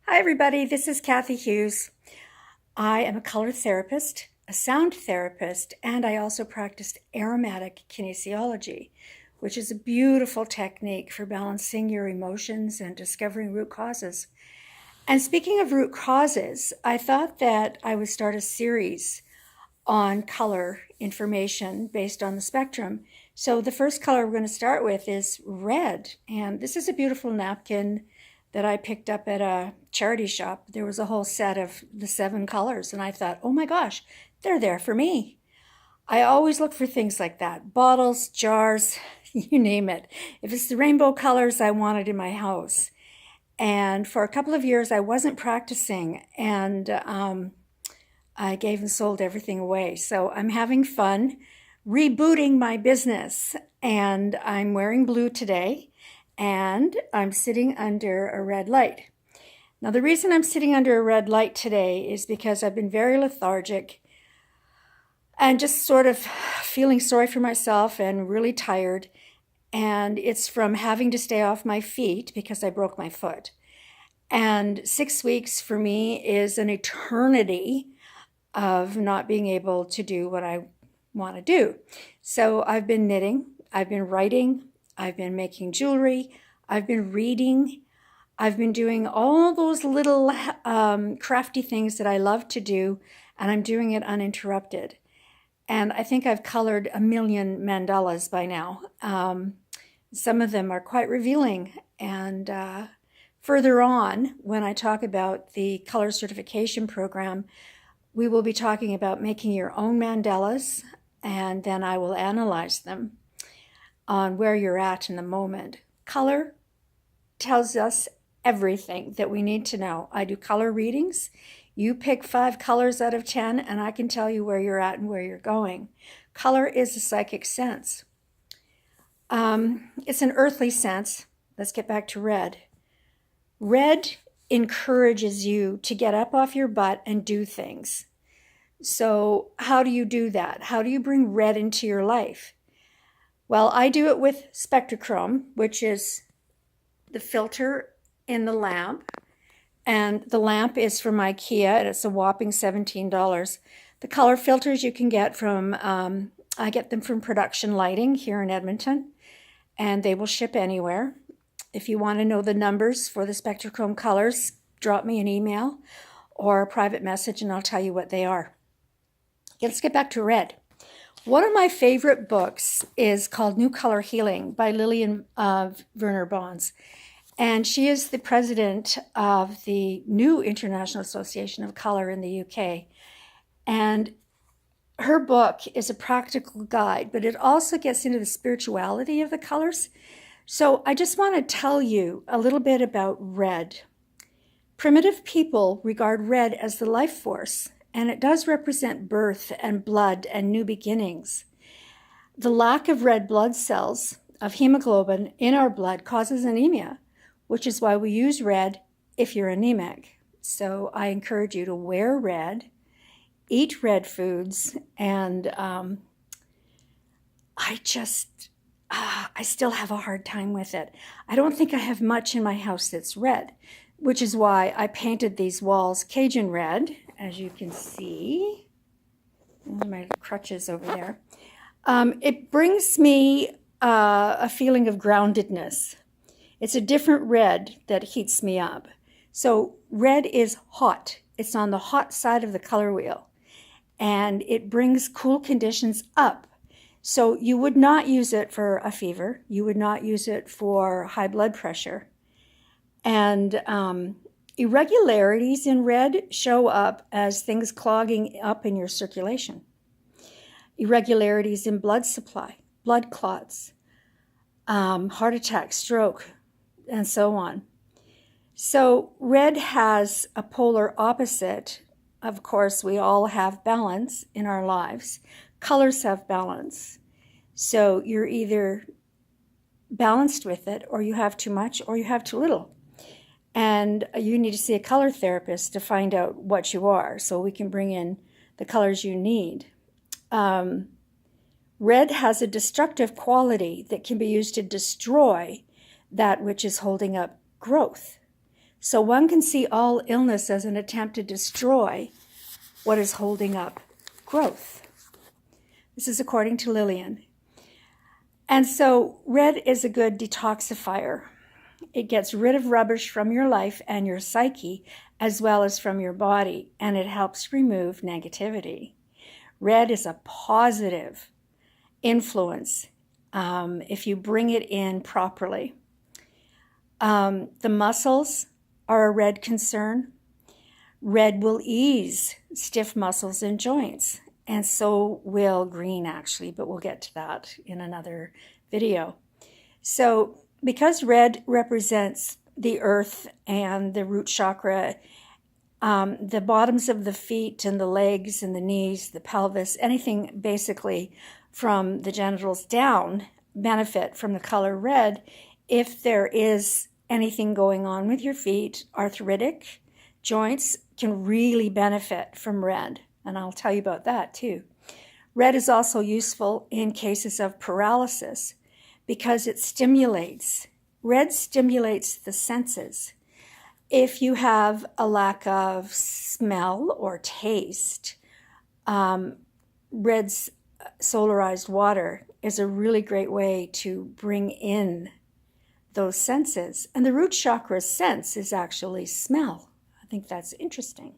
Hi, everybody. This is Cathy Hughes. I am a color therapist, a sound therapist, and I also practiced aromatic kinesiology, which is a beautiful technique for balancing your emotions and discovering root causes. And speaking of root causes, I thought that I would start a series on color information based on the spectrum. So the first color we're going to start with is red. And this is a beautiful napkin that I picked up at a charity shop. There was a whole set of the 7 colors, and I thought, oh my gosh, they're there for me. I always look for things like that. Bottles, jars, you name it. If it's the rainbow colors, I want it in my house. And for a couple of years, I wasn't practicing, and I gave and sold everything away. So I'm having fun rebooting my business, and I'm wearing blue today, and I'm sitting under a red light. Now, the reason I'm sitting under a red light today is because I've been very lethargic and just sort of feeling sorry for myself and really tired. And it's from having to stay off my feet because I broke my foot. And 6 weeks for me is an eternity of not being able to do what I want to do. So I've been knitting, I've been writing, I've been making jewelry, I've been reading, I've been doing all those little crafty things that I love to do, and I'm doing it uninterrupted. And I think I've colored 1,000,000 mandalas by now. Some of them are quite revealing. And further on, when I talk about the color certification program, we will be talking about making your own mandalas, and then I will analyze them on where you're at in the moment. Color tells us everything that we need to know. I do color readings. You pick 5 colors out of 10, and I can tell you where you're at and where you're going. Color is a psychic sense. It's an earthly sense. Let's get back to red. Red encourages you to get up off your butt and do things. So how do you do that? How do you bring red into your life? Well, I do it with Spectrochrome, which is the filter in the lamp. And the lamp is from IKEA, and it's a whopping $17. The color filters you can get from, I get them from Production Lighting here in Edmonton, and they will ship anywhere. If you want to know the numbers for the Spectrochrome colors, drop me an email or a private message, and I'll tell you what they are. Okay, let's get back to red. One of my favorite books is called New Color Healing by Lillian Werner Bonds. And she is the president of the new International Association of Color in the UK. And her book is a practical guide, but it also gets into the spirituality of the colors. So I just want to tell you a little bit about red. Primitive people regard red as the life force, and it does represent birth and blood and new beginnings. The lack of red blood cells, of hemoglobin in our blood, causes anemia, which is why we use red if you're anemic. So I encourage you to wear red, eat red foods, and I still have a hard time with it. I don't think I have much in my house that's red, which is why I painted these walls Cajun red, as you can see. My crutches over there. It brings me a feeling of groundedness. It's a different red that heats me up. So red is hot. It's on the hot side of the color wheel, and it brings cool conditions up. So you would not use it for a fever. You would not use it for high blood pressure. And irregularities in red show up as things clogging up in your circulation. Irregularities in blood supply, blood clots, heart attack, stroke, and so on. So red has a polar opposite. Of course, we all have balance in our lives. Colors have balance. So you're either balanced with it, or you have too much, or you have too little. And you need to see a color therapist to find out what you are, so we can bring in the colors you need. Red has a destructive quality that can be used to destroy that which is holding up growth. So one can see all illness as an attempt to destroy what is holding up growth. This is according to Lillian. And so red is a good detoxifier. It gets rid of rubbish from your life and your psyche, as well as from your body, and it helps remove negativity. Red is a positive influence if you bring it in properly. The muscles are a red concern. Red will ease stiff muscles and joints, and so will green actually, but we'll get to that in another video. So because red represents the earth and the root chakra, the bottoms of the feet and the legs and the knees, the pelvis, anything basically from the genitals down benefit from the color red. If there is anything going on with your feet, arthritic joints can really benefit from red, and I'll tell you about that too. Red is also useful in cases of paralysis because it stimulates. Red stimulates the senses. If you have a lack of smell or taste, red's solarized water is a really great way to bring in those senses. And the root chakra's sense is actually smell. I think that's interesting.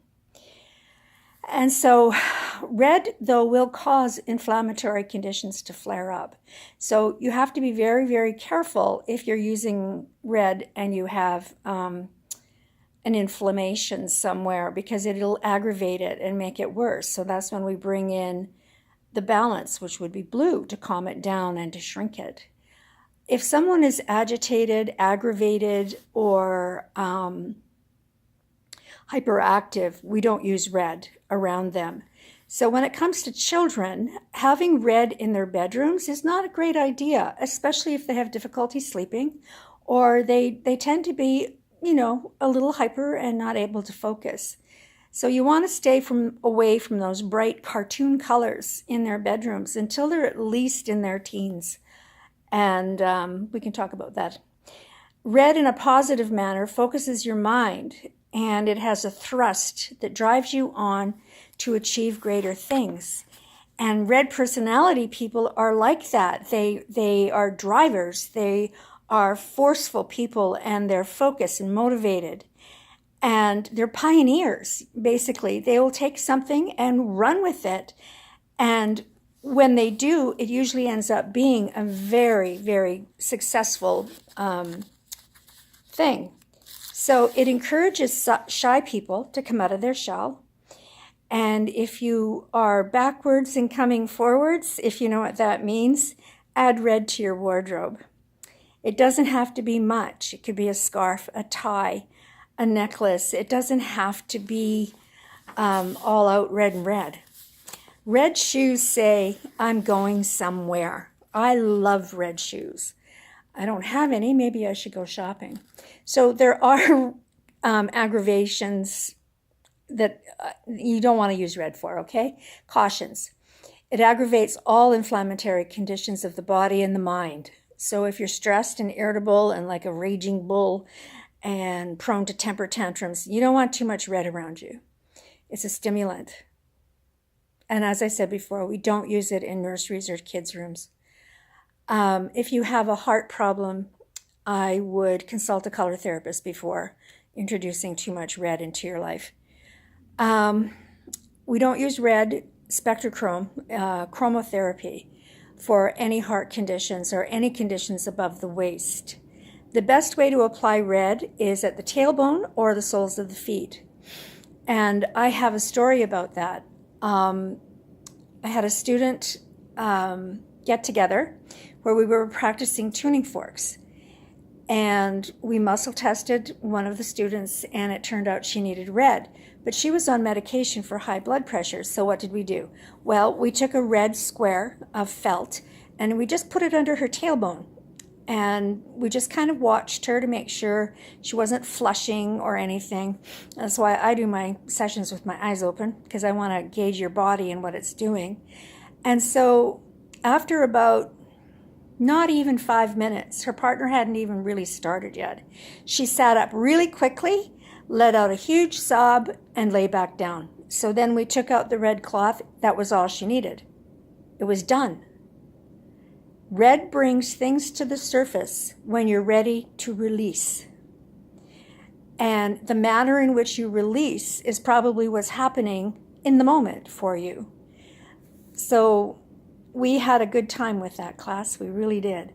And so red, though, will cause inflammatory conditions to flare up. So you have to be very, very careful if you're using red and you have an inflammation somewhere, because it'll aggravate it and make it worse. So that's when we bring in the balance, which would be blue, to calm it down and to shrink it. If someone is agitated, aggravated, or hyperactive, we don't use red around them. So when it comes to children, having red in their bedrooms is not a great idea, especially if they have difficulty sleeping or they tend to be, a little hyper and not able to focus. So you want to stay away from those bright cartoon colors in their bedrooms until they're at least in their teens. And we can talk about that. Red, in a positive manner, focuses your mind, and it has a thrust that drives you on to achieve greater things. And red personality people are like that. They are drivers. They are forceful people, and they're focused and motivated. And they're pioneers, basically. They will take something and run with it. And when they do, it usually ends up being a very, very successful thing. So it encourages shy people to come out of their shell. And if you are backwards and coming forwards, if you know what that means, add red to your wardrobe. It doesn't have to be much. It could be a scarf, a tie, a necklace. It doesn't have to be all out red and red. Red shoes say, I'm going somewhere. I love red shoes. I don't have any. Maybe I should go shopping. So there are aggravations that you don't want to use red for, okay? Cautions. It aggravates all inflammatory conditions of the body and the mind. So if you're stressed and irritable and like a raging bull and prone to temper tantrums, you don't want too much red around you. It's a stimulant. And as I said before, we don't use it in nurseries or kids' rooms. If you have a heart problem, I would consult a color therapist before introducing too much red into your life. We don't use red spectrochrome, chromotherapy, for any heart conditions or any conditions above the waist. The best way to apply red is at the tailbone or the soles of the feet. And I have a story about that. I had a student get together where we were practicing tuning forks. And we muscle tested one of the students, and it turned out she needed red. But she was on medication for high blood pressure, so what did we do? Well, we took a red square of felt, and we just put it under her tailbone. And we just kind of watched her to make sure she wasn't flushing or anything. That's why I do my sessions with my eyes open, because I want to gauge your body and what it's doing. And so after about not even 5 minutes, her partner hadn't even really started yet, she sat up really quickly, let out a huge sob, and lay back down. So then we took out the red cloth. That was all she needed. It was done. Red brings things to the surface when you're ready to release. And the manner in which you release is probably what's happening in the moment for you. So we had a good time with that class. We really did.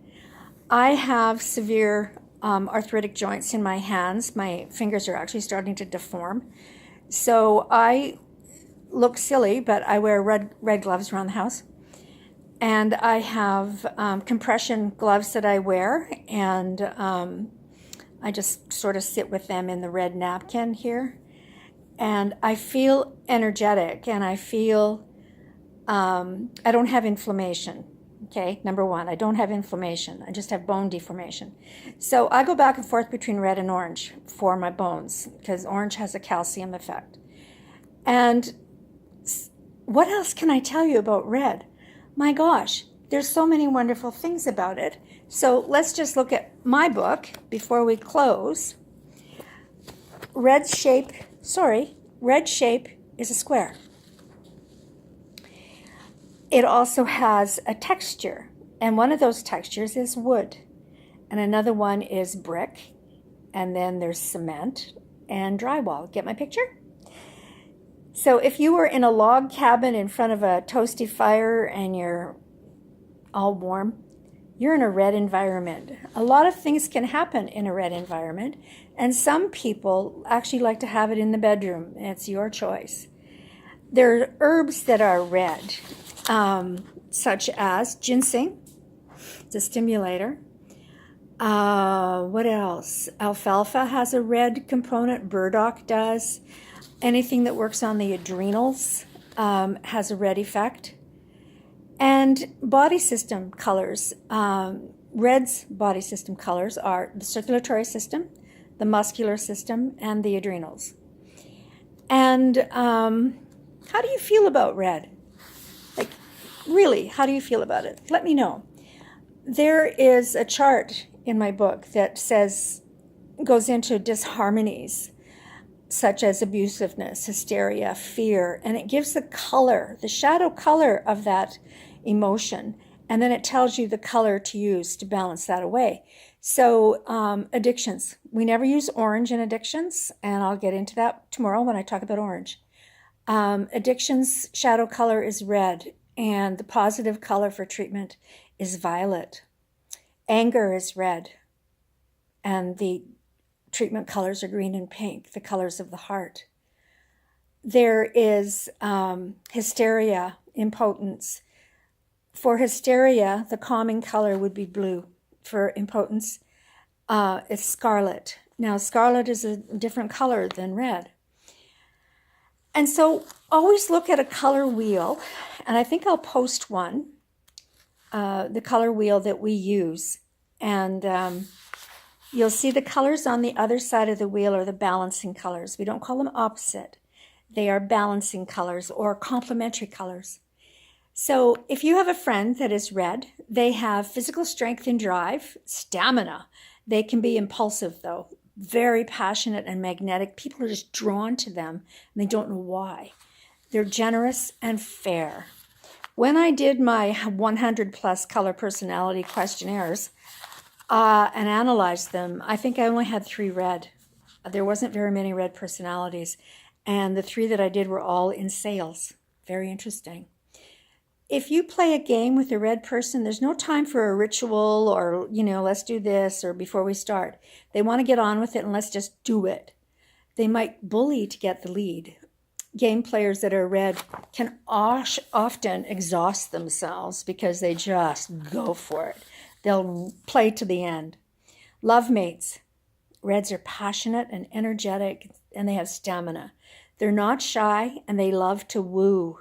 I have severe arthritic joints in my hands. My fingers are actually starting to deform. So I look silly, but I wear red gloves around the house. And I have compression gloves that I wear, and I just sort of sit with them in the red napkin here. And I feel energetic, and I feel I don't have inflammation. Okay, number one, I don't have inflammation. I just have bone deformation. So I go back and forth between red and orange for my bones, because orange has a calcium effect. And what else can I tell you about red? My gosh, there's so many wonderful things about it. So let's just look at my book before we close. Red shape is a square. It also has a texture, and one of those textures is wood, and another one is brick, and then there's cement and drywall. Get my picture? So if you were in a log cabin in front of a toasty fire and you're all warm, you're in a red environment. A lot of things can happen in a red environment, and some people actually like to have it in the bedroom. It's your choice. There are herbs that are red, such as ginseng. It's a stimulator. What else? Alfalfa has a red component. Burdock does. Anything that works on the adrenals has a red effect. And body system colors. Red's body system colors are the circulatory system, the muscular system, and the adrenals. And how do you feel about red? Like, really, how do you feel about it? Let me know. There is a chart in my book that goes into disharmonies, such as abusiveness, hysteria, fear, and it gives the color, the shadow color of that emotion, and then it tells you the color to use to balance that away. So addictions. We never use orange in addictions, and I'll get into that tomorrow when I talk about orange. Addictions, shadow color is red, and the positive color for treatment is violet. Anger is red, and the treatment colors are green and pink, the colors of the heart. There is hysteria, impotence. For hysteria, the calming color would be blue. For impotence, it's scarlet. Now, scarlet is a different color than red. And so always look at a color wheel, and I think I'll post one, the color wheel that we use. And you'll see the colors on the other side of the wheel are the balancing colors. We don't call them opposite. They are balancing colors or complementary colors. So if you have a friend that is red, they have physical strength and drive, stamina. They can be impulsive, though, very passionate and magnetic. People are just drawn to them, and they don't know why. They're generous and fair. When I did my 100-plus color personality questionnaires and analyzed them, I think I only had 3 red. There wasn't very many red personalities, and the 3 that I did were all in sales. Very interesting. If you play a game with a red person, there's no time for a ritual or, let's do this or before we start. They want to get on with it and let's just do it. They might bully to get the lead. Game players that are red can often exhaust themselves because they just go for it. They'll play to the end. Love mates. Reds are passionate and energetic, and they have stamina. They're not shy, and they love to woo.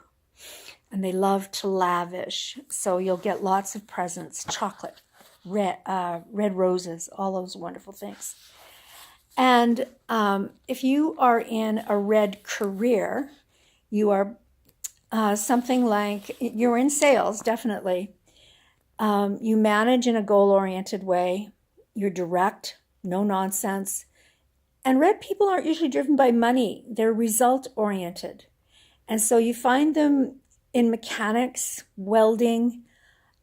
And they love to lavish. So you'll get lots of presents, chocolate, red roses, all those wonderful things. And if you are in a red career, you are something like, you're in sales, definitely. You manage in a goal-oriented way. You're direct, no nonsense. And red people aren't usually driven by money. They're result oriented. And so you find them in mechanics, welding,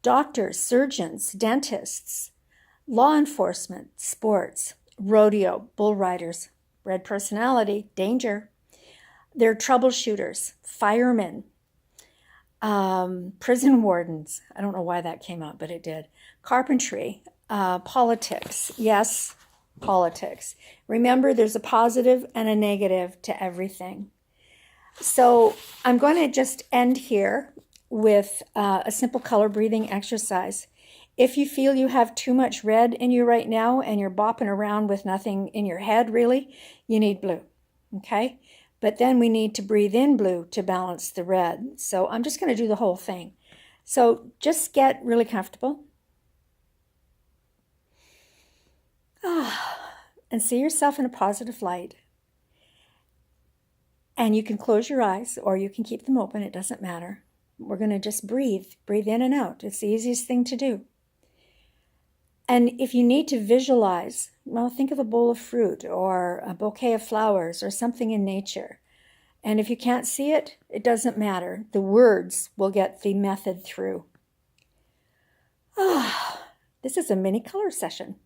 doctors, surgeons, dentists, law enforcement, sports, rodeo, bull riders, red personality, danger. They're troubleshooters, firemen, prison wardens. I don't know why that came out, but it did. Carpentry, politics. Yes, politics. Remember, there's a positive and a negative to everything. So I'm going to just end here with a simple color breathing exercise. If you feel you have too much red in you right now and you're bopping around with nothing in your head really, you need blue, okay? But then we need to breathe in blue to balance the red. So I'm just going to do the whole thing. So just get really comfortable. And see yourself in a positive light. And you can close your eyes or you can keep them open. It doesn't matter. We're going to just breathe in and out. It's the easiest thing to do. And if you need to visualize, well, think of a bowl of fruit or a bouquet of flowers or something in nature. And if you can't see it, it doesn't matter. The words will get the method through. This is a mini color session.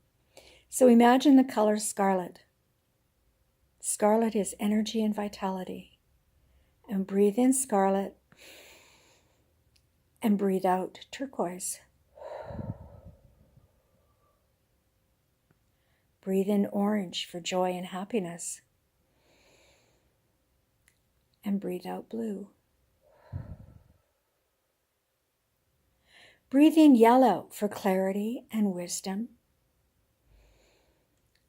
So imagine the color scarlet. Scarlet is energy and vitality. And breathe in scarlet and breathe out turquoise. Breathe in orange for joy and happiness. And breathe out blue. Breathe in yellow for clarity and wisdom.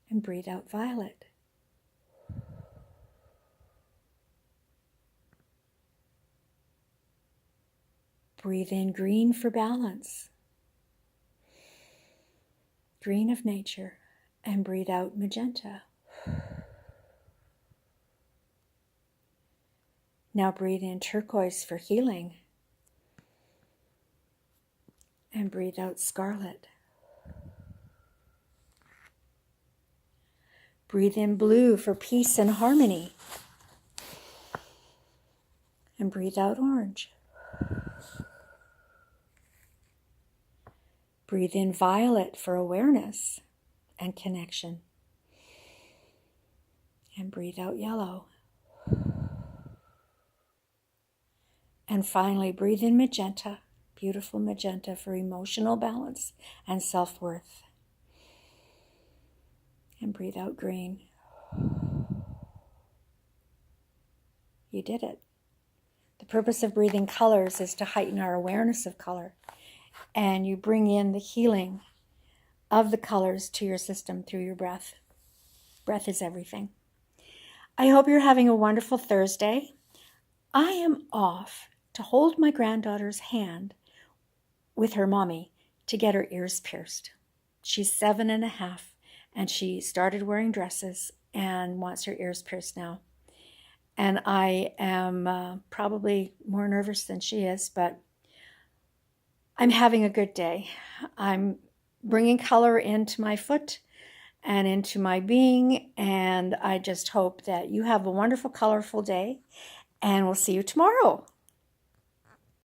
And breathe out violet. Breathe in green for balance. Green of nature. And breathe out magenta. Now breathe in turquoise for healing. And breathe out scarlet. Breathe in blue for peace and harmony. And breathe out orange. Breathe in violet for awareness and connection. And breathe out yellow. And finally, breathe in magenta, beautiful magenta for emotional balance and self-worth. And breathe out green. You did it. The purpose of breathing colors is to heighten our awareness of color. And you bring in the healing of the colors to your system through your breath. Breath is everything. I hope you're having a wonderful Thursday. I am off to hold my granddaughter's hand with her mommy to get her ears pierced. She's 7.5 and she started wearing dresses and wants her ears pierced now. And I am probably more nervous than she is, but I'm having a good day. I'm bringing color into my foot and into my being, and I just hope that you have a wonderful, colorful day, and we'll see you tomorrow.